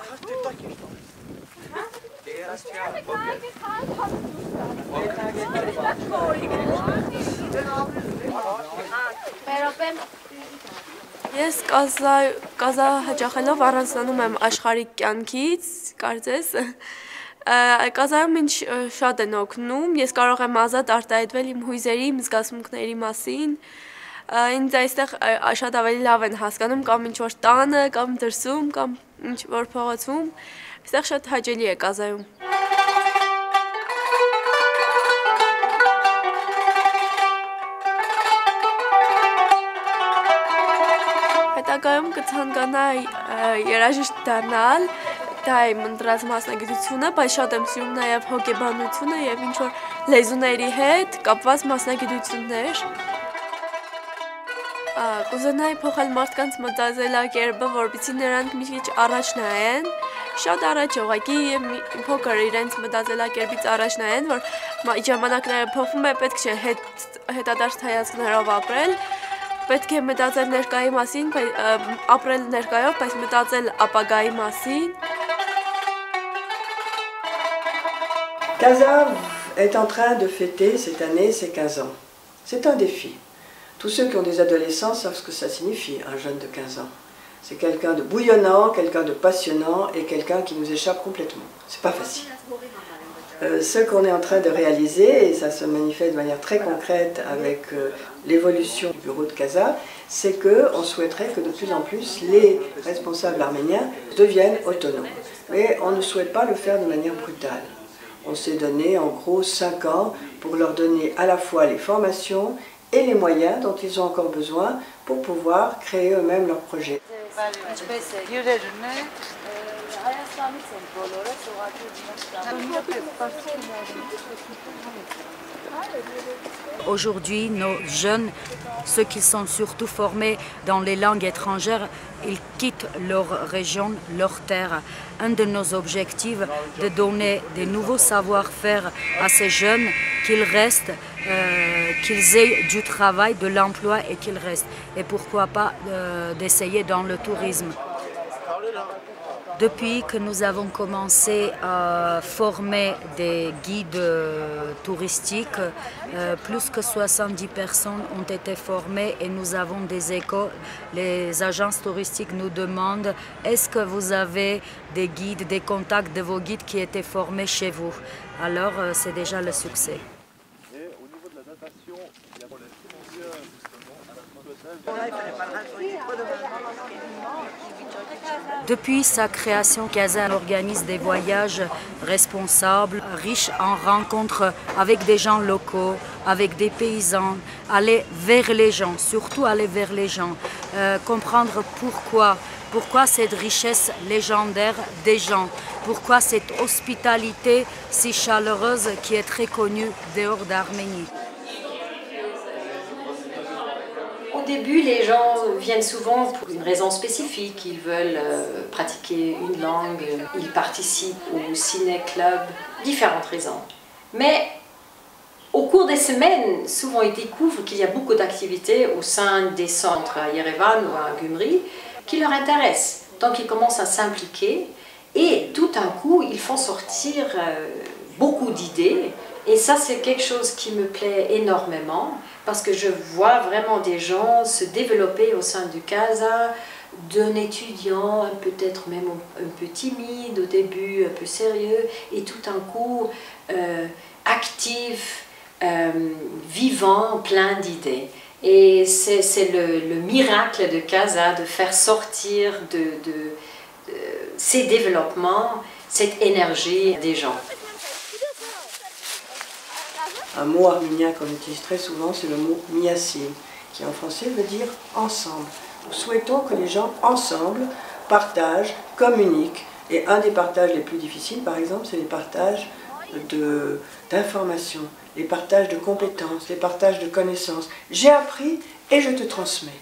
Ես կազա հաճախելով առանձնանում եմ աշխարհիկ կյանքից, կարծես։ Կազայում ինձ շատ են օգնում, ես կարող եմ ազատ արտահայտվել իմ հույզերի, իմ զգացմունքների մասին։ Ինձ այստեղ շատ ավելի լավ են հասկանում կամ ինչ-որ տանը, կամ դրսում, կամ ինչ-որ փողոցում։ Այստեղ շատ հաճելի է կազայում։ Հետագայում կցանկանայի երաժիշտ դառնալ, դա է իմ ընտրած մասնագիտությունը, բայց շատ եմ սիրում նաև հոգեբանությունը եւ ինչ-որ լեզուների հետ կապված մասնագիտություններ։ Կուզենայի փոխել մարդկանց մտածելակերպը, որպեսզի նրանք մի քիչ առաջ նայեն, շատ առաջ ուղղակի փոքր իրենց մտածելակերպից առաջ նայեն, որ ժամանակները փոխվում է, պետք չէ հետադարձ հայացքներով ապրել, պետք է մտածել ներկայի մասին, ապրել ներկայով, բայց մտածել ապագայի մասին։ Casa est en train de fêter cette année ses 15 ans. C'est un défi. Tous ceux qui ont des adolescents savent ce que ça signifie, un jeune de 15 ans. C'est quelqu'un de bouillonnant, quelqu'un de passionnant et quelqu'un qui nous échappe complètement. C'est pas facile. Ce qu'on est en train de réaliser, et ça se manifeste de manière très concrète avec l'évolution du bureau de Casa, c'est qu'on souhaiterait que de plus en plus les responsables arméniens deviennent autonomes. Mais on ne souhaite pas le faire de manière brutale. On s'est donné en gros 5 ans pour leur donner à la fois les formations et les moyens dont ils ont encore besoin pour pouvoir créer eux-mêmes leurs projets. Aujourd'hui, nos jeunes, ceux qui sont surtout formés dans les langues étrangères, ils quittent leur région, leur terre. Un de nos objectifs est de donner de nouveaux savoir-faire à ces jeunes, qu'ils restent, qu'ils aient du travail, de l'emploi et qu'ils restent. Et pourquoi pas d'essayer dans le tourisme. Depuis que nous avons commencé à former des guides touristiques, plus que 70 personnes ont été formées et nous avons des échos. Les agences touristiques nous demandent est-ce que vous avez des guides, des contacts de vos guides qui étaient formés chez vous. Alors c'est déjà le succès. Depuis sa création, Casa organise des voyages responsables, riches en rencontres avec des gens locaux, avec des paysans, aller vers les gens, surtout aller vers les gens, comprendre pourquoi cette richesse légendaire des gens, pourquoi cette hospitalité si chaleureuse qui est très connue dehors d'Arménie. Au début, les gens viennent souvent pour une raison spécifique. Ils veulent pratiquer une langue, ils participent au ciné-club, différentes raisons. Mais au cours des semaines, souvent ils découvrent qu'il y a beaucoup d'activités au sein des centres à Yerevan ou à Gümri qui leur intéressent. Donc ils commencent à s'impliquer et tout d'un coup, ils font sortir beaucoup d'idées. Et ça, c'est quelque chose qui me plaît énormément parce que je vois vraiment des gens se développer au sein du Casa, d'un étudiant peut-être même un peu timide au début, un peu sérieux, et tout d'un coup actif, vivant, plein d'idées. Et c'est le miracle de Casa de faire sortir de ces développements, cette énergie des gens. Un mot arménien qu'on utilise très souvent, c'est le mot miassim, qui en français veut dire ensemble. Nous souhaitons que les gens ensemble partagent, communiquent. Et un des partages les plus difficiles, par exemple, c'est les partages d'informations, les partages de compétences, les partages de connaissances. J'ai appris et je te transmets.